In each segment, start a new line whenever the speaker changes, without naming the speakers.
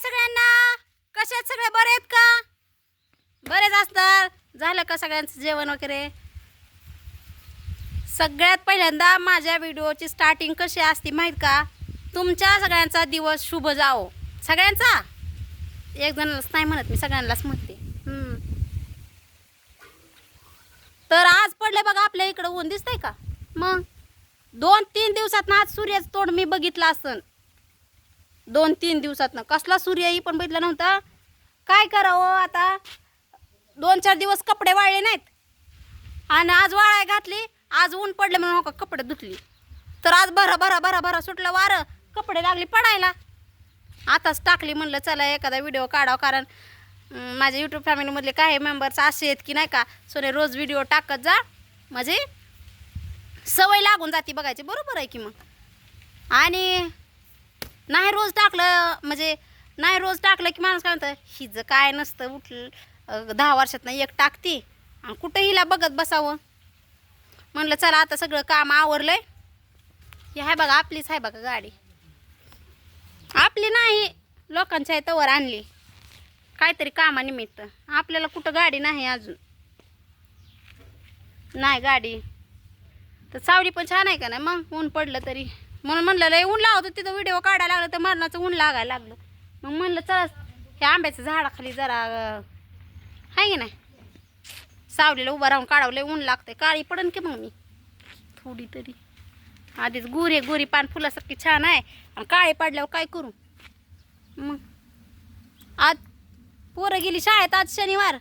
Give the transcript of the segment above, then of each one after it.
सगळ्यांना. कशात सगळे बरे आहेत का? बरेच असतात. झालं का सगळ्यांचं जेवण वगैरे? सगळ्यात पहिल्यांदा माझ्या व्हिडिओची स्टार्टिंग कशी असते माहीत का? तुमच्या सगळ्यांचा दिवस शुभ जाओ. सगळ्यांचा, एक जणालाच नाही म्हणत मी, सगळ्यांनाच म्हणते. तर आज पडले बघा आपल्या इकडं ऊन, दिसतंय का? मग 2-3 दिवसात ना आज सूर्याचं तोंड मी बघितलं असं. 2-3 दिवसात ना कसला सूर्यही पण बघितला नव्हता. काय करावं आता? 2-4 दिवस कपडे वाळले नाहीत आणि आज वाळाय घातली. आज ऊन पडले म्हणून हो कपडे धुतली, तर आज भरा भरा भरा भरा सुटलं वारं, कपडे लागली पडायला. आताच टाकली, म्हणलं चला एखादा व्हिडिओ काढावं. कारण माझ्या यूट्यूब फॅमिलीमधले काही मेंबर्स असे आहेत की नाही का, सोने रोज व्हिडिओ टाकत जा, म्हणजे सवय लागून जाते बघायची. बरोबर आहे की मग. आणि नाही रोज टाकलं म्हणजे नाही रोज टाकलं की माणूस काय म्हणतं, हिचं काय नसतं, उठलं 10 वर्षात नाही एक टाकती आणि कुठं हिला बघत बसावं. म्हणलं चला आता सगळं काम आवरलंय. हे आहे बघा, आपलीच आहे बघा गाडी. आपली नाही, लोकांच्या तवर आणली काहीतरी कामानिमित्त. आपल्याला कुठं गाडी नाही अजून, नाही गाडी. तर सावली पण छान आहे का नाही मग, ऊन पडलं तरी. म्हणून म्हणलं लय ऊन लावतो तिथं व्हिडिओ काढायला लागलं तर मरणाचं ऊन लागायला लागलं. मग म्हणलं चला हे आंब्याच्या झाडाखाली जरा आहे की नाही सावलीला उभं राहून काढावं. लय ऊन लागतंय, काळी पडन की मग मी थोडी तरी. आधीच गोरी पान फुलासारखी छान आहे आणि काळी पडल्यावर काय करू मग? आज पोरं गेली शाळेत, आज शनिवार.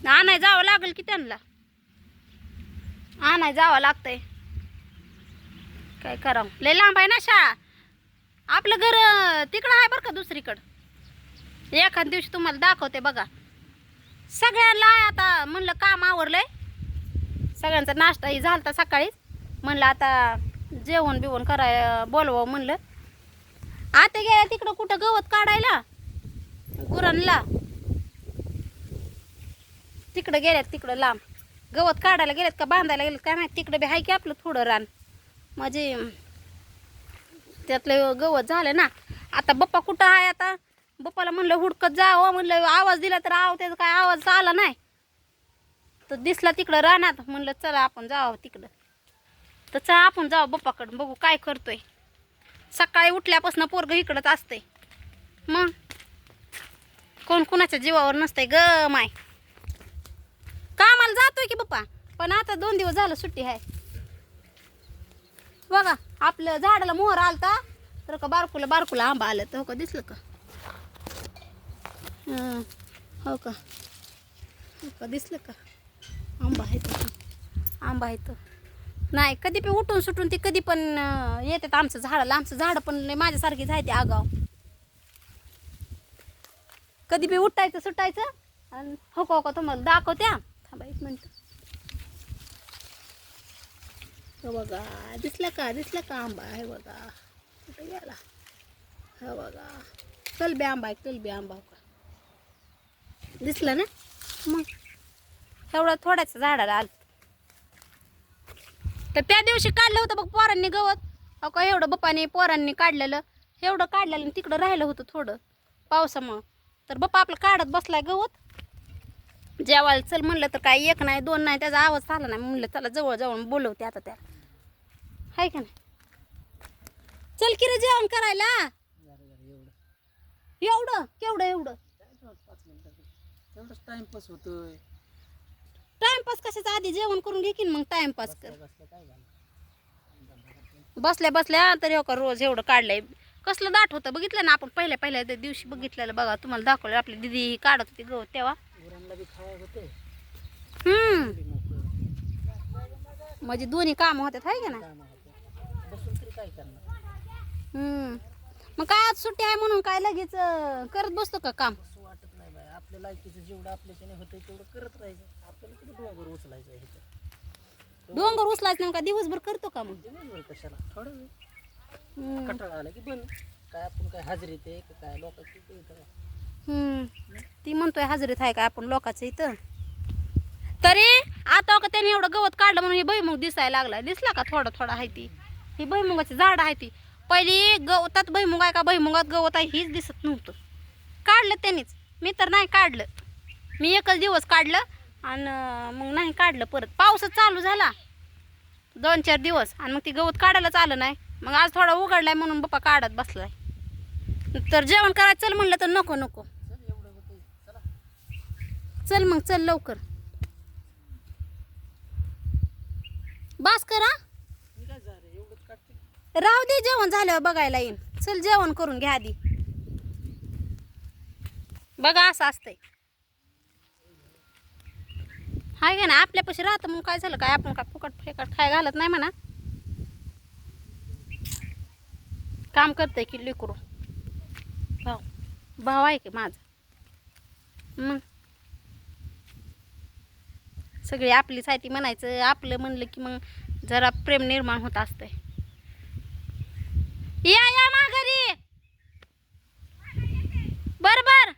आणाय जावं लागेल की त्यांना, आणाय जावं लागतंय. काय करावं, लय लांब आहे ना शाळा. आपलं घर तिकडं आहे बरं का दुसरीकडं. एखाद दिवशी तुम्हाला दाखवते बघा. सगळ्यांना आता म्हणलं काम आवरलंय, सगळ्यांचा नाश्ताही झालता सकाळीच. म्हणलं आता जेवण बिवण कराय बोलवावं म्हणलं. आता गेल्या तिकडं कुठं गवत काढायला गुरांना, तिकडं गेल्यात तिकडं लांब. गवत काढायला गेलेत का बांधायला गेलेत काय माहिती. तिकडं बी आहे की आपलं थोडं रान, म्हणजे त्यातलं गवत झालं ना. आता बप्पा कुठं आहे? आता बप्पाला म्हणलं हुडकत जावं, म्हणलं आवाज दिला तर त्याचा काय आवाज आला नाही, तर दिसला तिकडं रानात. म्हणलं चला आपण जावं तिकडं. तर चला आपण जावं बप्पाकडं, बघू काय करतोय. सकाळी उठल्यापासून पोरग इकडंच असतंय. मग कोण कुणाच्या जीवावर नसतंय ग माय. कामाला जातोय की बप्पा, पण आता 2 दिवस झालं सुट्टी आहे. बघा आपलं झाडाला मोहर आलता, तर का बारकुला आंबा आलं. तर हो का दिसलं का? हो का दिसलं का? आंबा आहे तो, आंबा आहे तो. नाही कधी पण उठून सुटून ती कधी पण येतात आमचं झाडाला. आमचं झाड पण माझ्यासारखीच आहे ते आगाव. कधी बी उठायचं सुटायचं. आणि हो का तुम्हाला दाखवत्या, थांबा 1 मिनिट. हो बघा दिसला का आंबा आहे बघा. कुठे गेला? हो बघा कलबी आंबा आहे, कलबी आंबा. हो का दिसलं ना? मग एवढं थोड्याच झाडाला आलं. तर त्या दिवशी काढलं होतं बघ पोरांनी गवत. हो का एवढं बप्पाने पोरांनी काढलेलं, एवढं काढलेलं आणि तिकडं राहिलं होतं थोडं पावसामुळं. तर बप्पा आपलं काढत बसलाय गवत. जेवायला चल म्हणलं तर काय 1 नाही 2 नाही, त्याचा आवाज झाला नाही. म्हणलं चला जवळ जाऊन बोलवते आता त्याला, हाय का नाही? चल की रे जेवण करायला. एवढं केवढं
टाइमपास होतोय.
टाइमपास कशाचा? आधी जेवण करून घे की मग टाइमपास कर. बसल्या बसल्या तरी हो का रोज एवढं काढलंय. कसलं दाट होतं बघितलं ना आपण पहिल्या त्या दिवशी बघितलेलं बघा. तुम्हाला दाखवलं आपली दीदी काढत होती गवत तेव्हा. म्हणजे दोन्ही काम होतात हाय का ना? मग काय आज सुट्टी आहे म्हणून काय लगेच करत बसतो का काम?
वाटत नाही बाय, आपल्या लायकीचं जेवढं आपल्याच्याने होतंय तेवढं करत राहायचं. आपल्याला किती डोंगर उचलायचं आहे इथं.
डोंगर उचलायचं नाही का दिवसभर करतो का मग?
दिवसभर कशाला, थोडं वेळ कंटाळा आला की बंद. काय आपण काय हाजरीत आहे का काय लोकांची
ती म्हणतोय हाजरीत आहे का आपण लोकांचं इथं. तरी आता का त्याने एवढं गवत काढलं म्हणून ही भुईमुग दिसायला लागला. दिसला का थोडा आहे ती. ही भुईमुगाची झाड आहे ती. पहिली गवतात भुईमुग आहे का भुईमुगात गवत आहे हीच दिसत नव्हतं. काढलं त्यांनीच, मी तर नाही काढलं. मी एकच दिवस काढलं आणि मग नाही काढलं परत. पाऊसच चालू झाला 2-4 दिवस आणि मग ती गवत काढायलाच आलं नाही. मग आज थोडा उघडलाय म्हणून बाप्पा काढत बसलाय. तर जेवण करायचं चल म्हणलं तर नको नको.
चल एवढं होतंय, चला.
चल मग चल लवकर. बास करा,
मी काय झालं एवढंच काढते.
राहू दे, जेवण झाल्यावर बघायला येईन. चल जेवण करून घ्या आधी. बघा असं असतंय, हाय का ना. आपल्यापाशी राहतं मग काय झालं काय, आपण काय फुकट फेकट खाय घालत नाही म्हणा. काम करतंय की लेकरू. भाऊ भाऊ आहे की माझा. मग सगळी आपली साथी म्हणायचं. आपलं म्हणलं की मग जरा प्रेम निर्माण होत असतंय. या माघारी. बरोबर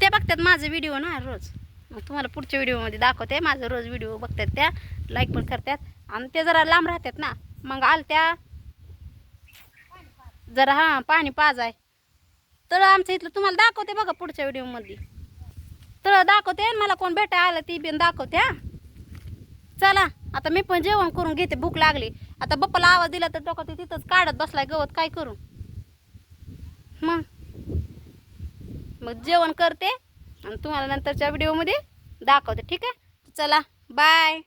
ते बघतात माझं व्हिडिओ ना रोज. मग तुम्हाला पुढच्या व्हिडिओमध्ये दाखवते. माझं रोज व्हिडिओ बघतात त्या, लाईक पण करतात. आणि ते जरा लांब राहतात ना, मग आलत्या जरा हां पाणी पाजाय. तर आमचं इथलं तुम्हाला दाखवते बघा पुढच्या व्हिडिओमध्ये. तर दाखवते, मला कोण भेटाय आलं ती बिन दाखवते. हा चला आता मी पण जेवण करून घेते, भूक लागली. आता बाप्पाला आवाज दिला तर डोकं ते तिथंच काढत बसलाय गवत, काय करू. मग जेवण करते आणि तुम्हाला नंतरच्या व्हिडिओमध्ये दाखवते. ठीक आहे, चला बाय.